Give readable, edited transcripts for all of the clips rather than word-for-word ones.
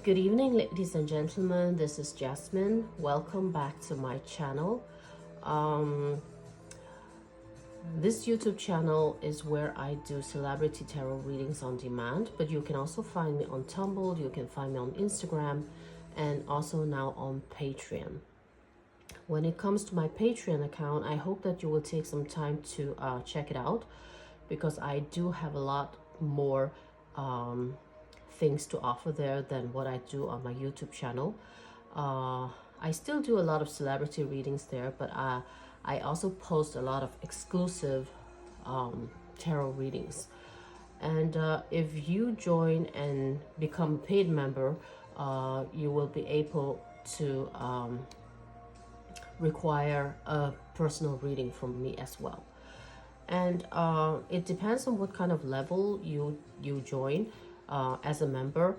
Good evening, ladies and gentlemen. This is Jasmine. Welcome back to my channel. Um, this YouTube channel is where I do celebrity tarot readings on demand, but you can also find me on Tumblr, you can find me on Instagram, and also now on Patreon. When it comes to my Patreon account, I hope that you will take some time to check it out, because I do have a lot more things to offer there than what I do on my YouTube channel. I still do a lot of celebrity readings there, but I also post a lot of exclusive tarot readings. And if you join and become a paid member, you will be able to require a personal reading from me as well. And it depends on what kind of level you join as a member.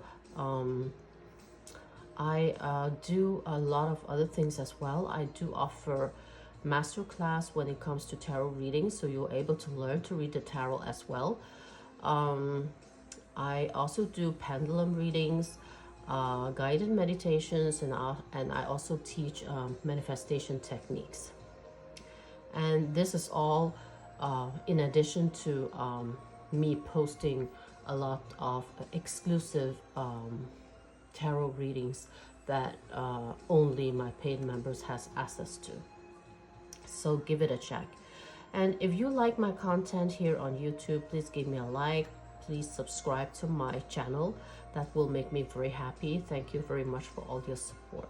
I do a lot of other things as well. I do offer masterclass when it comes to tarot reading, so you're able to learn to read the tarot as well. I also do pendulum readings, guided meditations, and I also teach manifestation techniques. And this is all in addition to me posting a lot of exclusive tarot readings that only my paid members has access to. So give it a check. And if you like my content here on YouTube, please give me a like. Please subscribe to my channel. That will make me very happy. Thank you very much for all your support.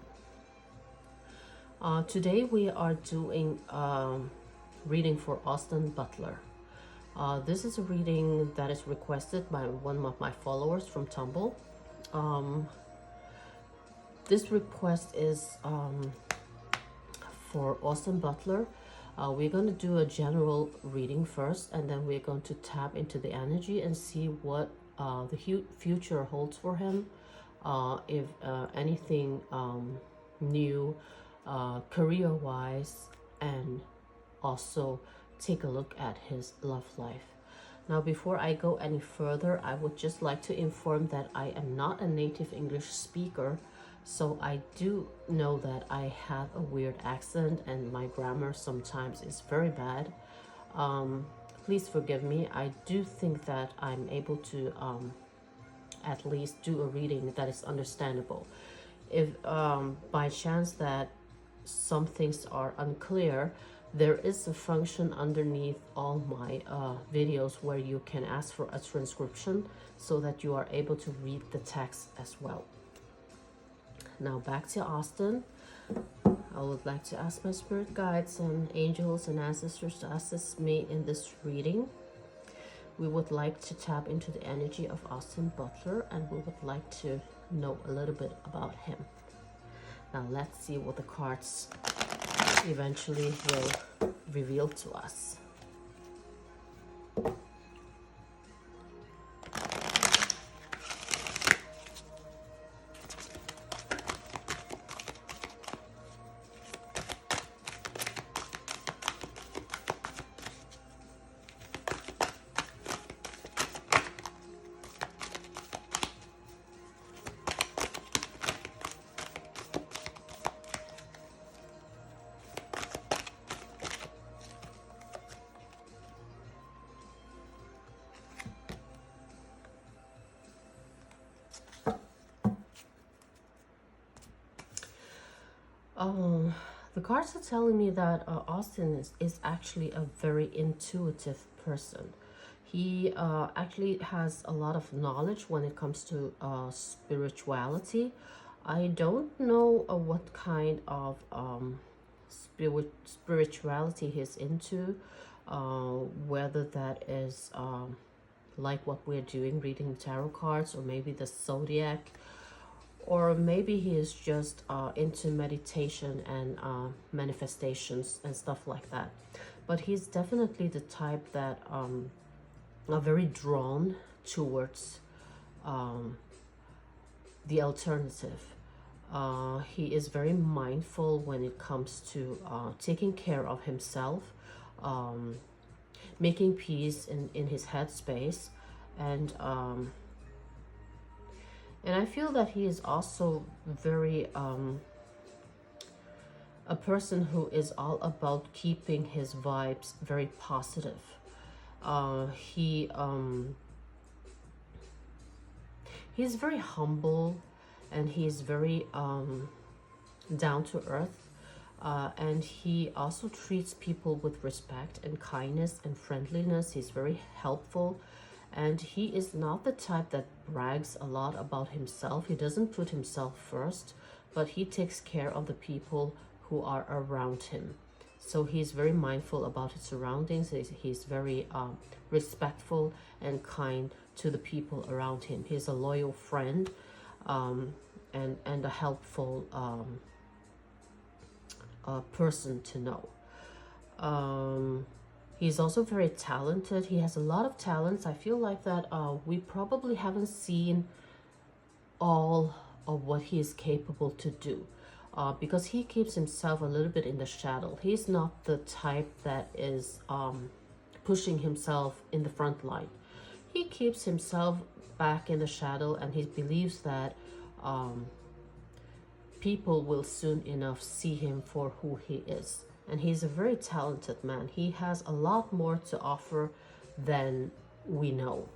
Today we are doing reading for Austin Butler. This is a reading that is requested by one of my followers from Tumblr. This request is for Austin Butler. We're going to do a general reading first, and then we're going to tap into the energy and see what the future holds for him. If anything new career-wise, and also take a look at his love life. Now, before I go any further, I would just like to inform that I am not a native English speaker, so I do know that I have a weird accent and my grammar sometimes is very bad. Please forgive me. I do think that I'm able to at least do a reading that is understandable. If by chance that some things are unclear, there is a function underneath all my videos where you can ask for a transcription so that you are able to read the text as well. Now back to Austin. I would like to ask my spirit guides and angels and ancestors to assist me in this reading. We would like to tap into the energy of Austin Butler, and we would like to know a little bit about him. Now let's see what the cards eventually will reveal to us. The cards are telling me that Austin is actually a very intuitive person. He actually has a lot of knowledge when it comes to spirituality. I don't know what kind of spirituality he's into, whether that is like what we're doing, reading tarot cards, or maybe the zodiac, or maybe he is just into meditation and manifestations and stuff like that. But he's definitely the type that are very drawn towards the alternative. He is very mindful when it comes to taking care of himself, making peace in his headspace, and And I feel that he is also very a person who is all about keeping his vibes very positive. He's very humble, and he's very down to earth, and he also treats people with respect and kindness and friendliness. He's very helpful, and he is not the type that brags a lot about himself. He doesn't put himself first, but he takes care of the people who are around him. So he's very mindful about his surroundings. He's very respectful and kind to the people around him. He's a loyal friend, and a helpful person to know. He's also very talented. He has a lot of talents. I feel like that we probably haven't seen all of what he is capable to do, because he keeps himself a little bit in the shadow. He's not the type that is pushing himself in the front line. He keeps himself back in the shadow, and he believes that people will soon enough see him for who he is. And he's a very talented man. He has a lot more to offer than we know.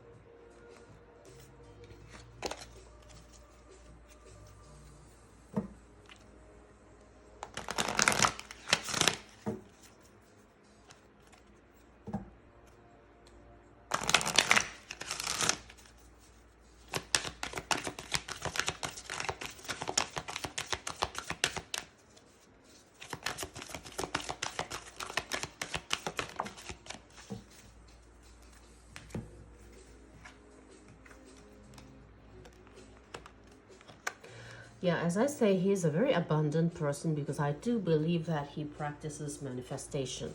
Yeah, as I say, he's a very abundant person, because I do believe that he practices manifestation.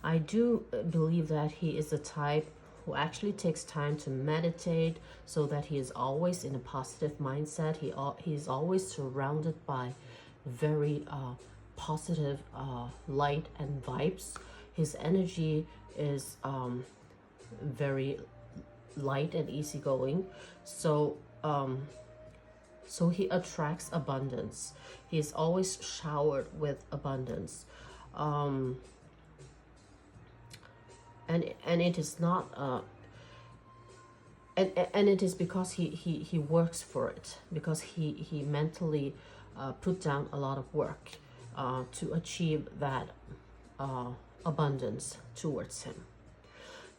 I do believe that he is the type who actually takes time to meditate, so that he is always in a positive mindset. He's always surrounded by very positive light and vibes. His energy is very light and easygoing. So he attracts abundance. He's always showered with abundance. And it is not and it is because he works for it, because he mentally put down a lot of work to achieve that abundance towards him.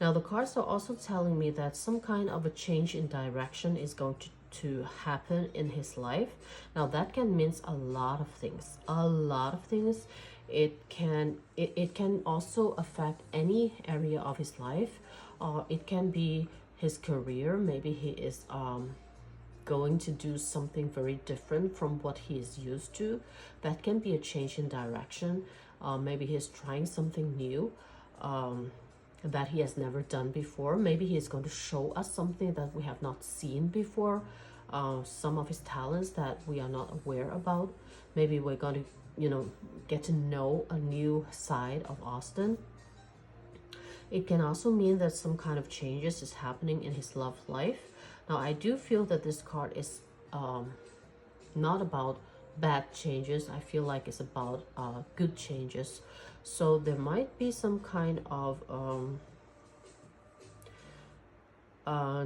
Now the cards are also telling me that some kind of a change in direction is going to happen in his life. Now that can mean a lot of things. It can also affect any area of his life. It can be his career. Maybe he is going to do something very different from what he is used to. That can be a change in direction. Maybe he's trying something new that he has never done before. Maybe he is going to show us something that we have not seen before, some of his talents that we are not aware about. Maybe we're going to get to know a new side of Austin. It can also mean that some kind of changes is happening in his love life. Now I do feel that this card is not about bad changes. I feel like it's about good changes. So there might be some kind of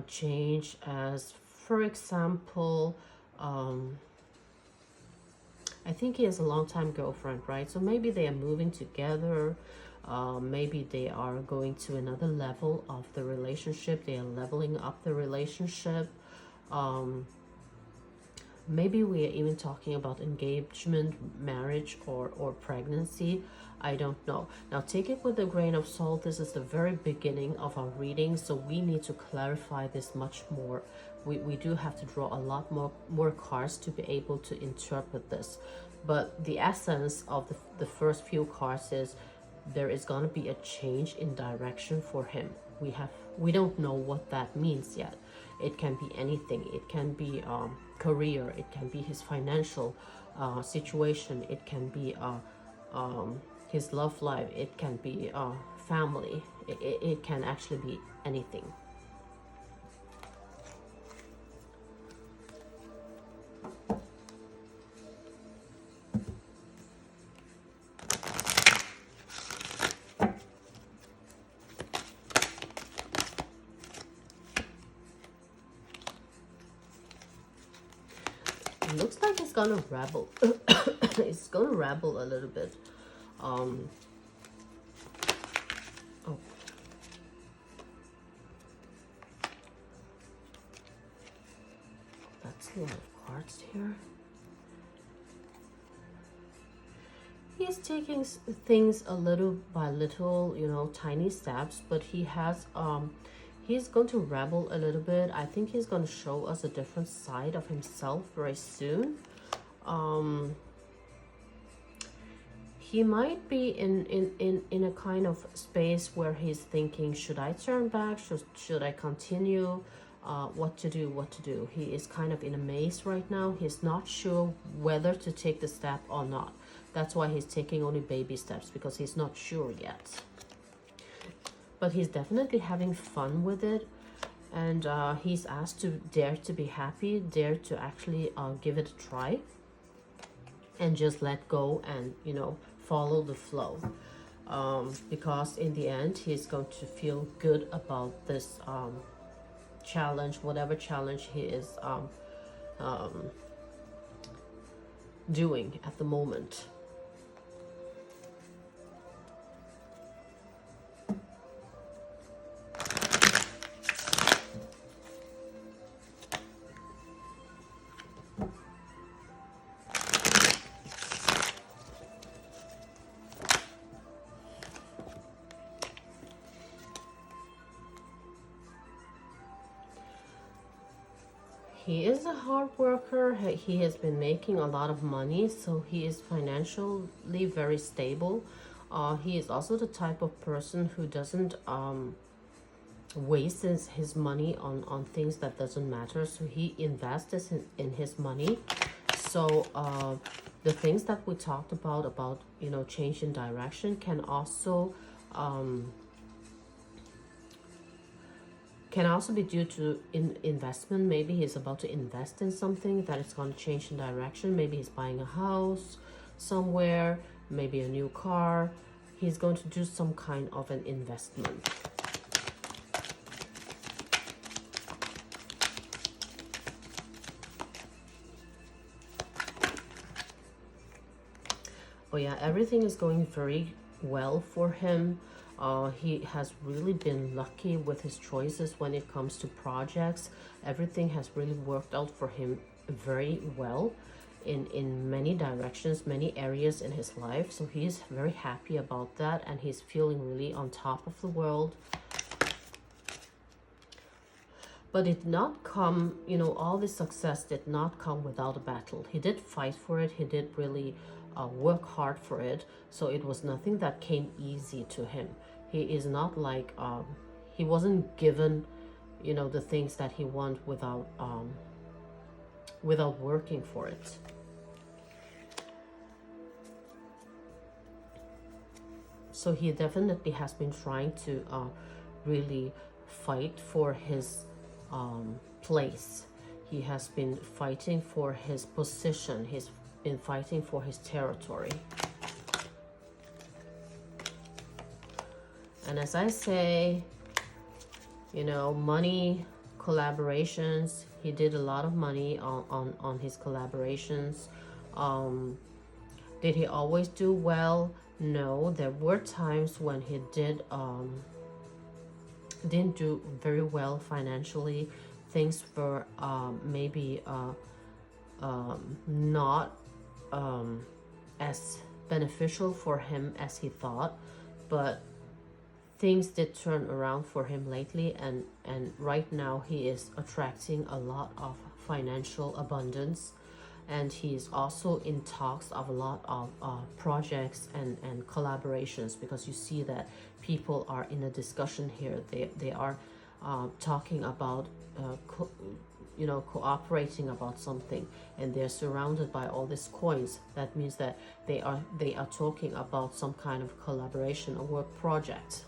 change, as for example, I think he has a long-time girlfriend, right? So maybe they are moving together. Maybe they are going to another level of the relationship. They are leveling up the relationship. Maybe we are even talking about engagement, marriage, or pregnancy. I don't know. Now take it with a grain of salt. This is the very beginning of our reading, so we need to clarify this much more. We do have to draw a lot more cards to be able to interpret this. But the essence of the first few cards is there is going to be a change in direction for him. We don't know what that means yet. It can be anything. It can be career. It can be his financial situation. It can be his love life. It can be family. It can actually be anything. It looks like it's gonna rebel. It's gonna rebel a little bit. Oh, that's a lot of cards here. He's taking things a little by little, you know, tiny steps, but he's going to rebel a little bit. I think he's going to show us a different side of himself very soon. He might be in a kind of space where he's thinking, should I turn back? Should I continue? What to do. He is kind of in a maze right now. He's not sure whether to take the step or not. That's why he's taking only baby steps, because he's not sure yet. But he's definitely having fun with it. And he's asked to dare to be happy, dare to actually give it a try. And just let go and, you know, follow the flow. Because in the end, he's going to feel good about this challenge, whatever challenge he is doing at the moment. He is a hard worker. He has been making a lot of money, so he is financially very stable. He is also the type of person who doesn't waste his money on things that doesn't matter. So he invests in his money. So the things that we talked about, you know, change in direction can also be due to investment. Maybe he's about to invest in something that is going to change in direction. Maybe he's buying a house somewhere, maybe a new car. He's going to do some kind of an investment. Oh yeah, everything is going very well for him. He has really been lucky with his choices when it comes to projects. Everything has really worked out for him very well in many directions, many areas in his life. So he's very happy about that, and he's feeling really on top of the world. But it did not come, you know, all this success did not come without a battle. He did fight for it. He did really work hard for it. So it was nothing that came easy to him. He is not like, he wasn't given, you know, the things that he wants without working for it. So he definitely has been trying to really fight for his place. He has been fighting for his position. He's been fighting for his territory. And as I say, you know, money, collaborations, he did a lot of money on his collaborations. Did he always do well? No, there were times when he didn't do very well financially. Things were maybe not as beneficial for him as he thought, but things did turn around for him lately, and right now he is attracting a lot of financial abundance, and he is also in talks of a lot of projects and collaborations, because you see that people are in a discussion here. They are talking about you know, cooperating about something, and they're surrounded by all these coins. That means that they are talking about some kind of collaboration or work project.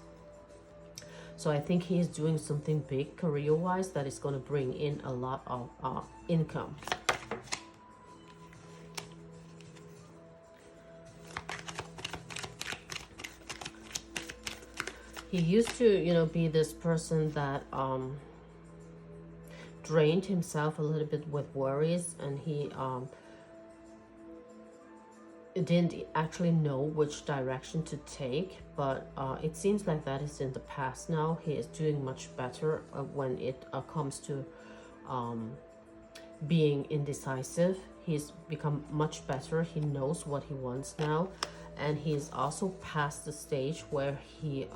So I think he is doing something big career-wise that is going to bring in a lot of income. He used to, you know, be this person that drained himself a little bit with worries, and he didn't actually know which direction to take. But it seems like that is in the past now. He is doing much better when it comes to being indecisive. He's become much better. He knows what he wants now, and he's also past the stage where he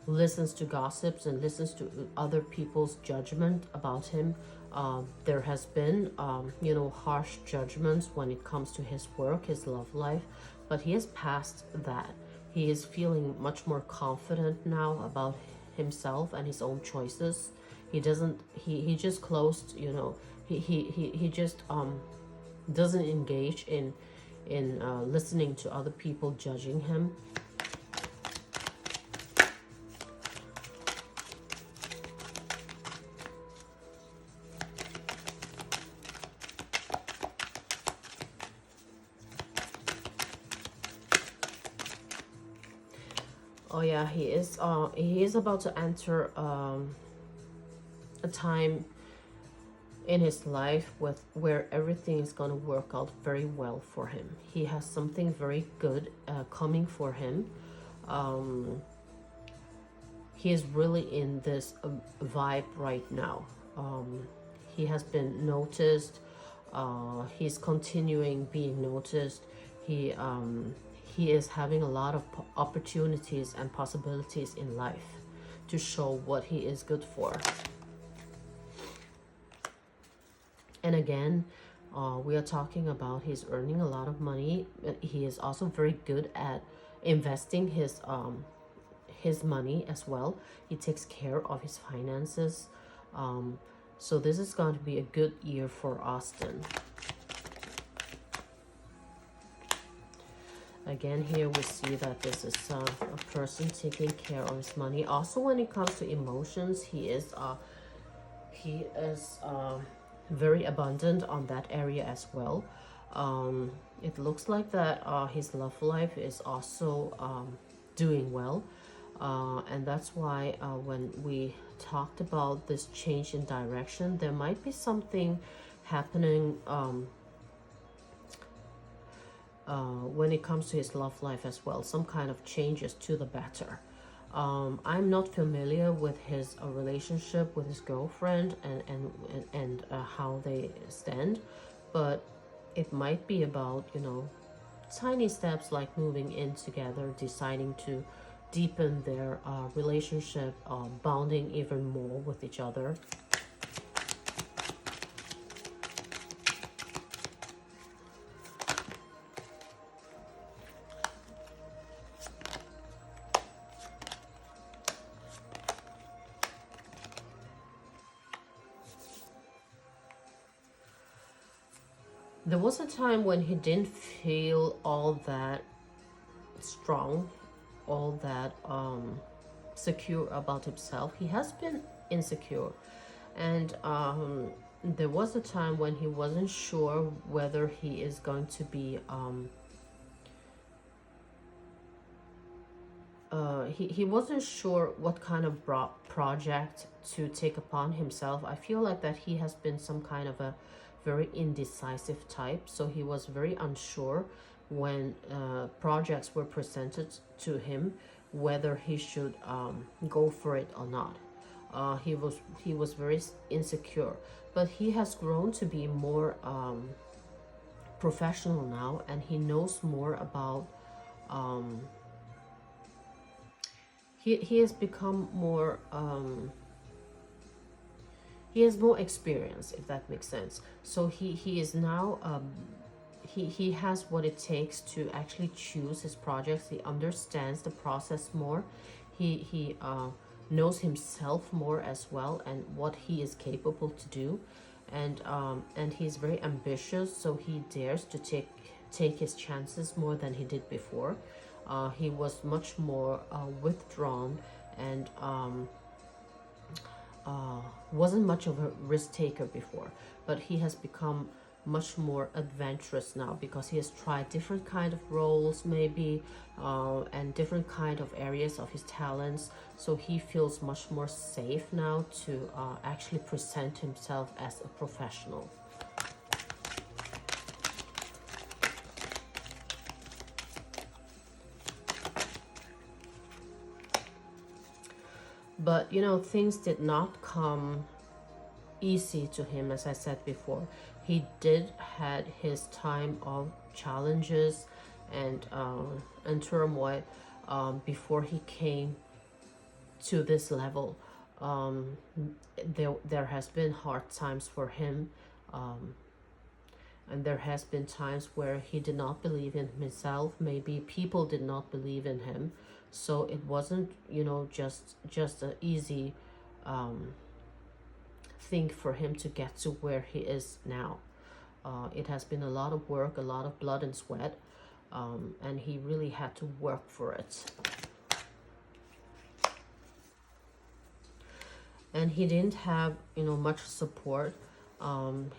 listens to gossips and listens to other people's judgment about him. There has been, harsh judgments when it comes to his work, his love life, but he has passed that. He is feeling much more confident now about himself and his own choices. He doesn't. He just closed. He just doesn't engage in listening to other people judging him. Oh yeah, he is about to enter a time in his life where everything is going to work out very well for him. He has something very good coming for him. He is really in this vibe right now. He has been noticed. He's continuing being noticed. He is having a lot of opportunities and possibilities in life to show what he is good for. And again, we are talking about he's earning a lot of money. He is also very good at investing his money as well. He takes care of his finances. So this is going to be a good year for Austin. Again, here we see that this is a person taking care of his money. Also, when it comes to emotions, he is very abundant on that area as well. It looks like that his love life is also doing well, and that's why when we talked about this change in direction, there might be something happening when it comes to his love life as well, some kind of changes to the better. I'm not familiar with his relationship with his girlfriend and how they stand, but it might be about, tiny steps like moving in together, deciding to deepen their relationship, bonding even more with each other. There was a time when he didn't feel all that strong, all that secure about himself. He has been insecure, and there was a time when he wasn't sure whether he is going to be he wasn't sure what kind of project to take upon himself. I feel like that he has been some kind of a very indecisive type, so he was very unsure when projects were presented to him whether he should go for it or not. He was very insecure, but he has grown to be more professional now, and he knows more about he has become more he has more experience, if that makes sense. So he is now he has what it takes to actually choose his projects. He understands the process more. He knows himself more as well, and what he is capable to do, and he's very ambitious, so he dares to take his chances more than he did before. He was much more withdrawn and wasn't much of a risk taker before, but he has become much more adventurous now, because he has tried different kind of roles maybe, and different kind of areas of his talents. So he feels much more safe now to actually present himself as a professional. But you know, things did not come easy to him. As I said before, he did had his time of challenges and turmoil before he came to this level. There has been hard times for him, and there has been times where he did not believe in himself. Maybe people did not believe in him, so it wasn't, you know, just an easy thing for him to get to where he is now. It has been a lot of work, a lot of blood and sweat, and he really had to work for it. And he didn't have, you know, much support.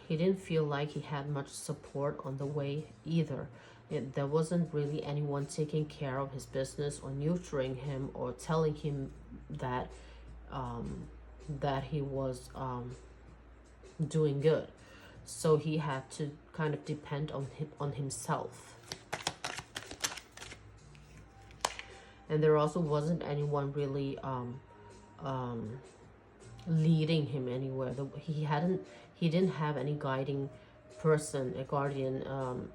He didn't feel like he had much support on the way either. There wasn't really anyone taking care of his business or nurturing him or telling him that that he was doing good. So he had to kind of depend on himself. And there also wasn't anyone really leading him anywhere. He didn't have any guiding person, a guardian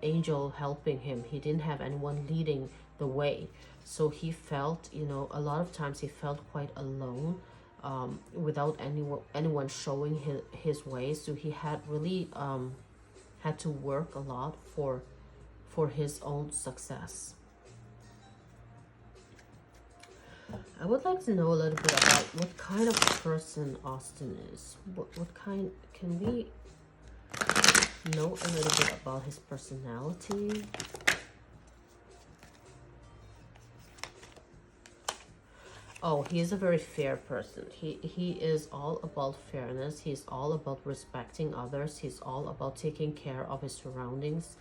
angel helping him. He didn't have anyone leading the way. So he felt, you know, a lot of times he felt quite alone, without anyone showing his way. So he had really had to work a lot for his own success. I would like to know a little bit about what kind of person Austin is. What kind, can we know a little bit about his personality? Oh, he is a very fair person. He is all about fairness. He's all about respecting others. He's all about taking care of his surroundings.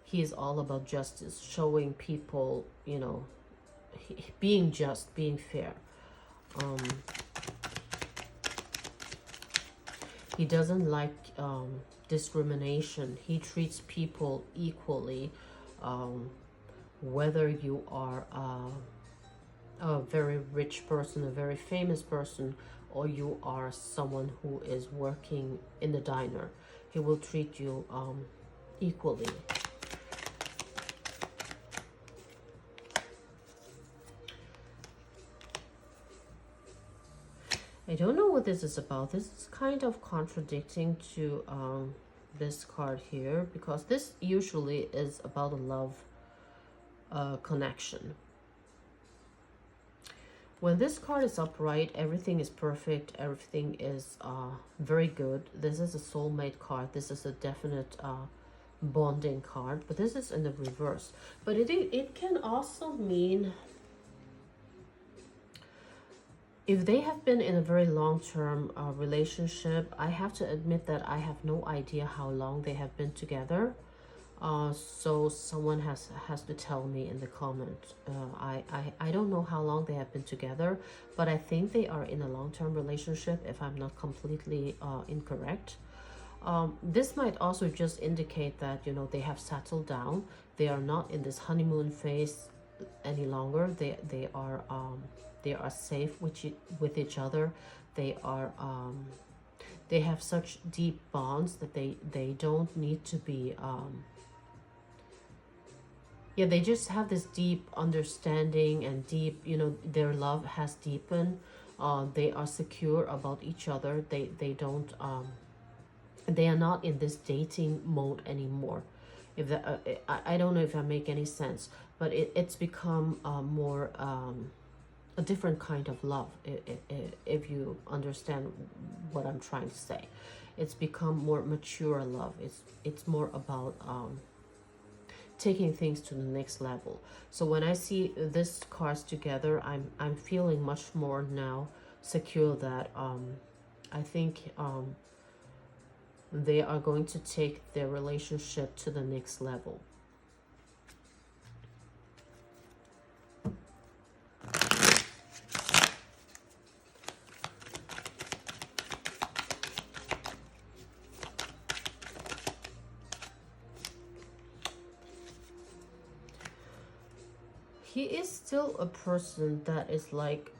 He is all about justice, showing people, you know, being just, being fair. He doesn't like discrimination. He treats people equally, whether you are a very rich person, a very famous person, or you are someone who is working in the diner. He will treat you equally. I don't know what this is about. This is kind of contradicting to this card here, because this usually is about a love connection. When this card is upright, everything is perfect, everything is very good. This is a soulmate card. This is a definite bonding card, but this is in the reverse. But it can also mean, if they have been in a very long-term relationship, I have to admit that I have no idea how long they have been together. So someone has to tell me in the comment. I don't know how long they have been together, but I think they are in a long-term relationship, if I'm not completely incorrect. This might also just indicate that, you know, they have settled down. They are not in this honeymoon phase any longer. They are safe with each other. They are they have such deep bonds that they don't need to be yeah, they just have this deep understanding and deep, you know, their love has deepened. They are secure about each other. They don't they are not in this dating mode anymore. If that I don't know if I make any sense, but it's become more a different kind of love, if you understand what I'm trying to say. It's become more mature love. It's more about taking things to the next level. So when I see these cards together, I'm feeling much more now secure that I think they are going to take their relationship to the next level. He is still a person that is like,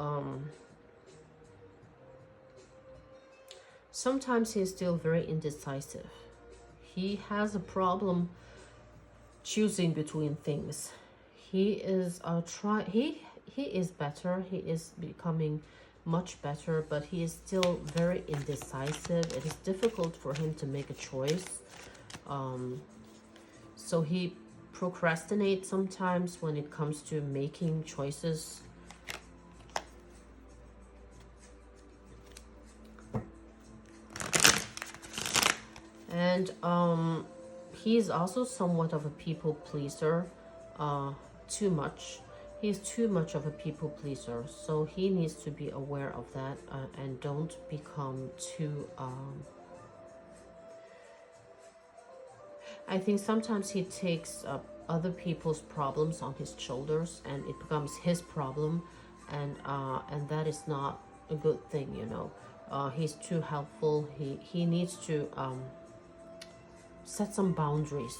sometimes he is still very indecisive. He has a problem choosing between things. He is he is better. He is becoming much better, but he is still very indecisive. It is difficult for him to make a choice. So he procrastinates sometimes when it comes to making choices. And he is also somewhat of a people pleaser, too much. He's too much of a people pleaser, so he needs to be aware of that, and don't become too I think sometimes he takes other people's problems on his shoulders, and it becomes his problem, and that is not a good thing, you know. He's too helpful. He needs to set some boundaries.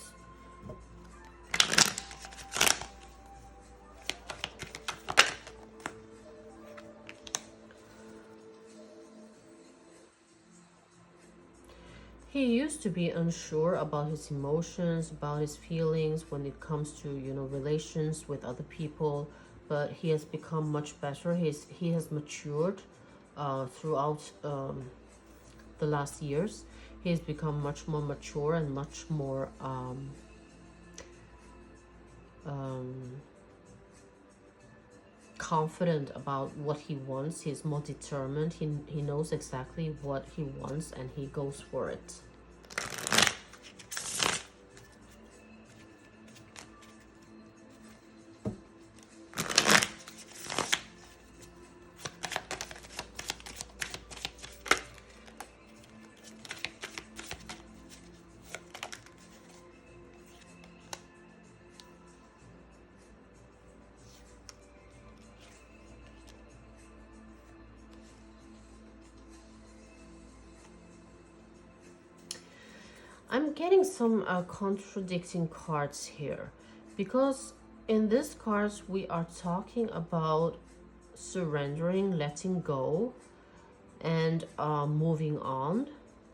He used to be unsure about his emotions, about his feelings when it comes to, you know, relations with other people, but he has become much better. He has matured throughout the last years. He has become much more mature and much more confident about what he wants. He's more determined. He knows exactly what he wants, and he goes for it. I'm getting some contradicting cards here, because in this cards we are talking about surrendering, letting go, and moving on,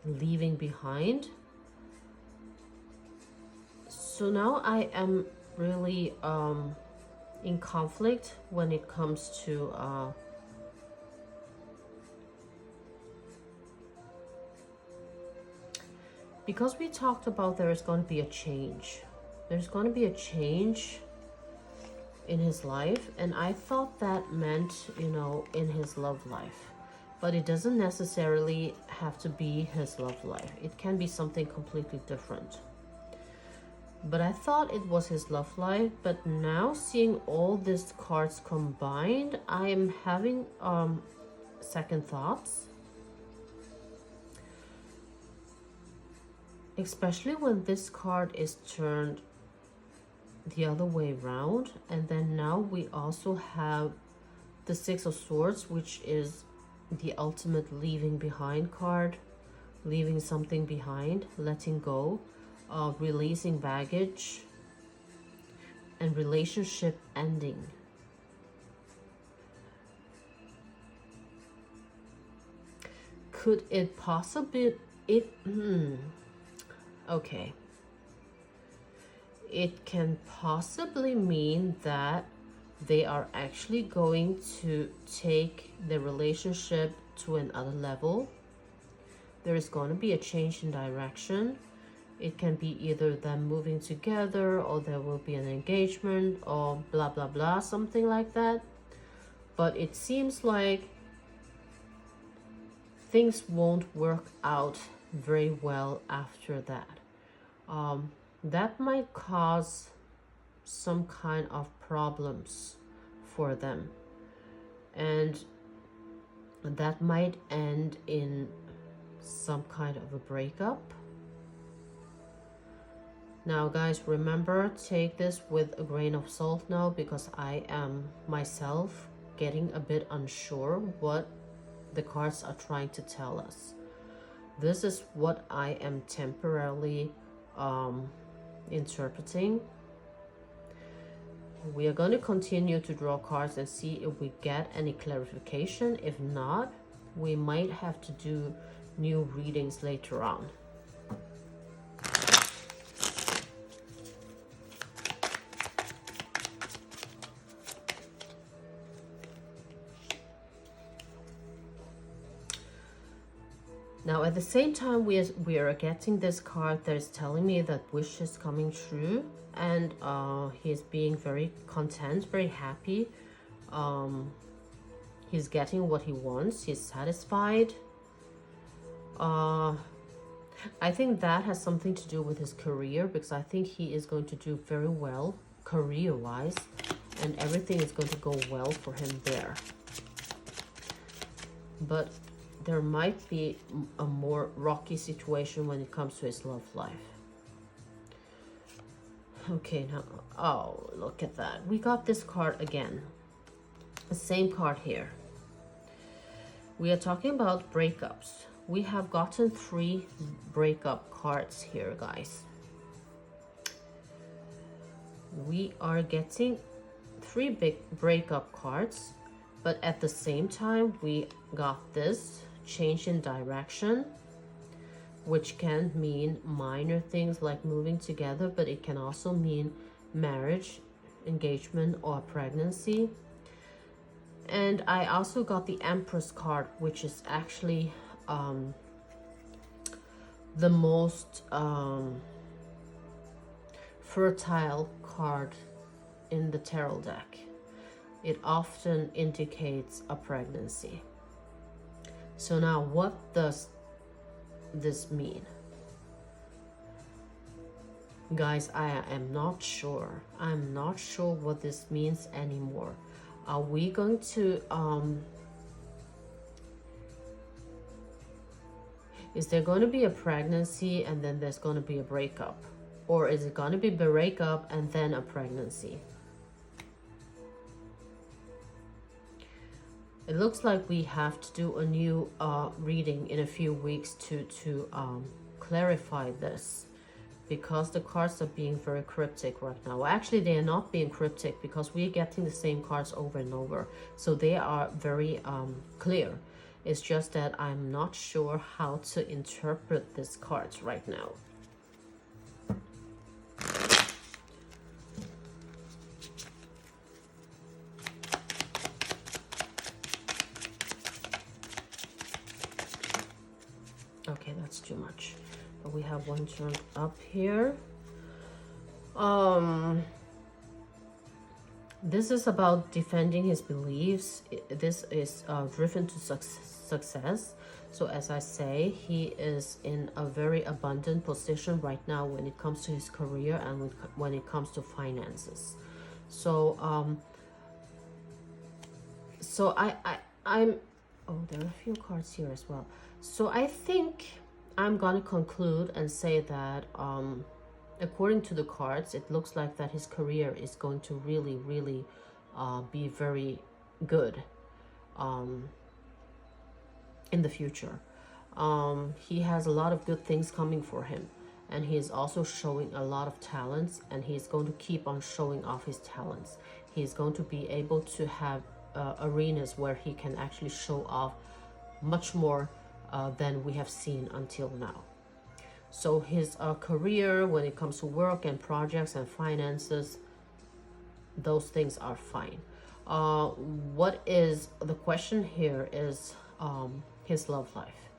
leaving behind. So now I am really in conflict when it comes to because we talked about there is going to be a change. There's going to be a change in his life, and I thought that meant, you know, in his love life. But it doesn't necessarily have to be his love life. It can be something completely different. But I thought it was his love life, but now seeing all these cards combined, I am having second thoughts. Especially when this card is turned the other way around, and then now we also have the Six of Swords, which is the ultimate leaving behind card, leaving something behind, letting go, releasing baggage, and relationship ending. Could it possibly okay, it can possibly mean that they are actually going to take the relationship to another level. There is going to be a change in direction. It can be either them moving together, or there will be an engagement, or blah blah blah, something like that. But it seems like things won't work out very well after that. That might cause some kind of problems for them, and that might end in some kind of a breakup. Now guys, remember, take this with a grain of salt now, because I am myself getting a bit unsure what the cards are trying to tell us. This is what I am temporarily interpreting. We are going to continue to draw cards and see if we get any clarification. If not, we might have to do new readings later on. Now, at the same time, we are getting this card that is telling me that wish is coming true, and he's being very content, very happy. He's getting what he wants. He's satisfied. I think that has something to do with his career, because I think he is going to do very well career-wise, and everything is going to go well for him there. But there might be a more rocky situation when it comes to his love life. Okay, now, oh, look at that. We got this card again. The same card here. We are talking about breakups. We have gotten 3 breakup cards here, guys. We are getting 3 big breakup cards, but at the same time, we got this change in direction, which can mean minor things like moving together, but it can also mean marriage, engagement, or pregnancy. And I also got the Empress card, which is actually the most fertile card in the tarot deck. It often indicates a pregnancy. So now, what does this mean? Guys, I am not sure. I'm not sure what this means anymore. Are we going to is there going to be a pregnancy and then there's going to be a breakup? Or is it going to be a breakup and then a pregnancy? It looks like we have to do a new reading in a few weeks to clarify this, because the cards are being very cryptic right now. Well, actually, they are not being cryptic, because we're getting the same cards over and over. So they are very clear. It's just that I'm not sure how to interpret these cards right now. Okay, that's too much. But we have one turn up here. This is about defending his beliefs. This is driven to success. So as I say, he is in a very abundant position right now when it comes to his career and when it comes to finances. So I'm oh, there are a few cards here as well. So I think I'm gonna conclude and say that according to the cards, it looks like that his career is going to really be very good in the future. He has a lot of good things coming for him, and he is also showing a lot of talents, and he's going to keep on showing off his talents. He's going to be able to have arenas where he can actually show off much more than we have seen until now. So his career, when it comes to work and projects and finances, those things are fine. What is the question here is his love life.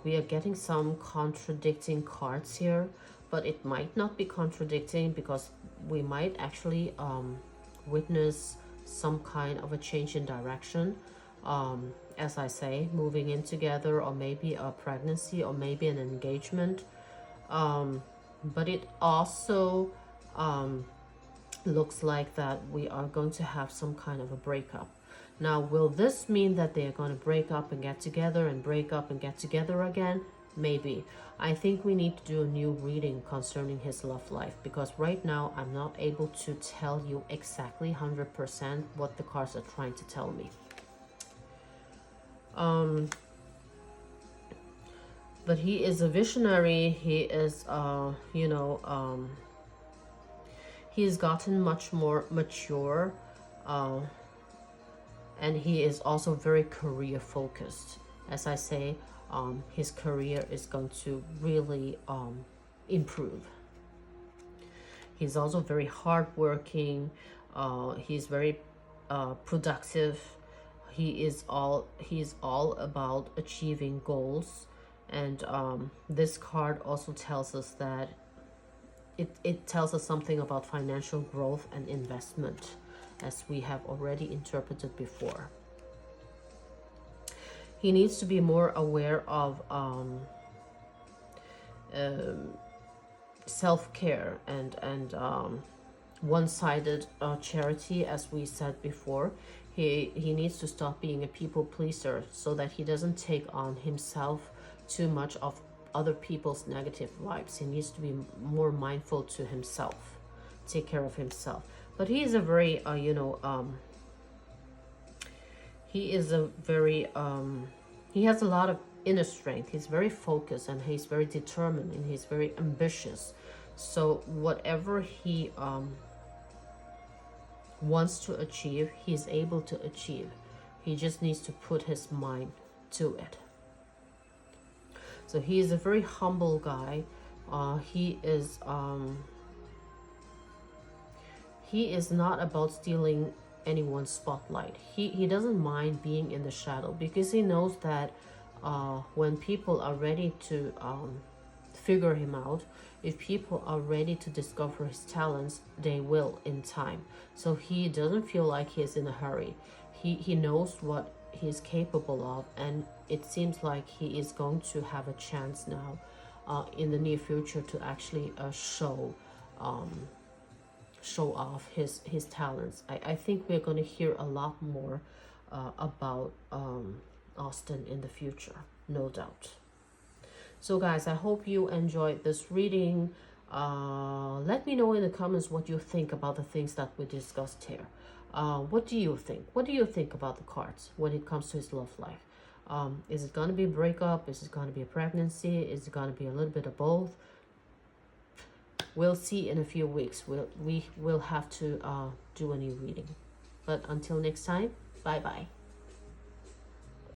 We are getting some contradicting cards here, but it might not be contradicting, because we might actually witness some kind of a change in direction. As I say, moving in together, or maybe a pregnancy, or maybe an engagement. But it also looks like that we are going to have some kind of a breakup. Now, will this mean that they are going to break up and get together and break up and get together again? Maybe. I think we need to do a new reading concerning his love life, because right now I'm not able to tell you exactly 100% what the cards are trying to tell me. But he is a visionary. He is, he's gotten much more mature, and he is also very career focused. As I say, his career is going to really improve. He's also very hardworking. He's very productive. He's all about achieving goals. And this card also tells us that it tells us something about financial growth and investment, as we have already interpreted before. He needs to be more aware of self-care and one-sided charity, as we said before. He needs to stop being a people pleaser, so that he doesn't take on himself too much of other people's negative vibes. He needs to be more mindful to himself, take care of himself. But he is a very he has a lot of inner strength. He's very focused, and he's very determined, and he's very ambitious. So whatever he wants to achieve, he's able to achieve. He just needs to put his mind to it. So he is a very humble guy. He is not about stealing anyone's spotlight. He doesn't mind being in the shadow, because he knows that when people are ready to figure him out, if people are ready to discover his talents, they will in time. So he doesn't feel like he's in a hurry. He knows what he's capable of, and it seems like he is going to have a chance now in the near future to actually show off his talents. I think we're going to hear a lot more about Austin in the future, no doubt. So guys, I hope you enjoyed this reading. Let me know in the comments what you think about the things that we discussed here. What do you think? What do you think about the cards when it comes to his love life? Is it going to be a breakup? Is it going to be a pregnancy? Is it going to be a little bit of both? We'll see in a few weeks. We will have to do a new reading. But until next time, bye-bye.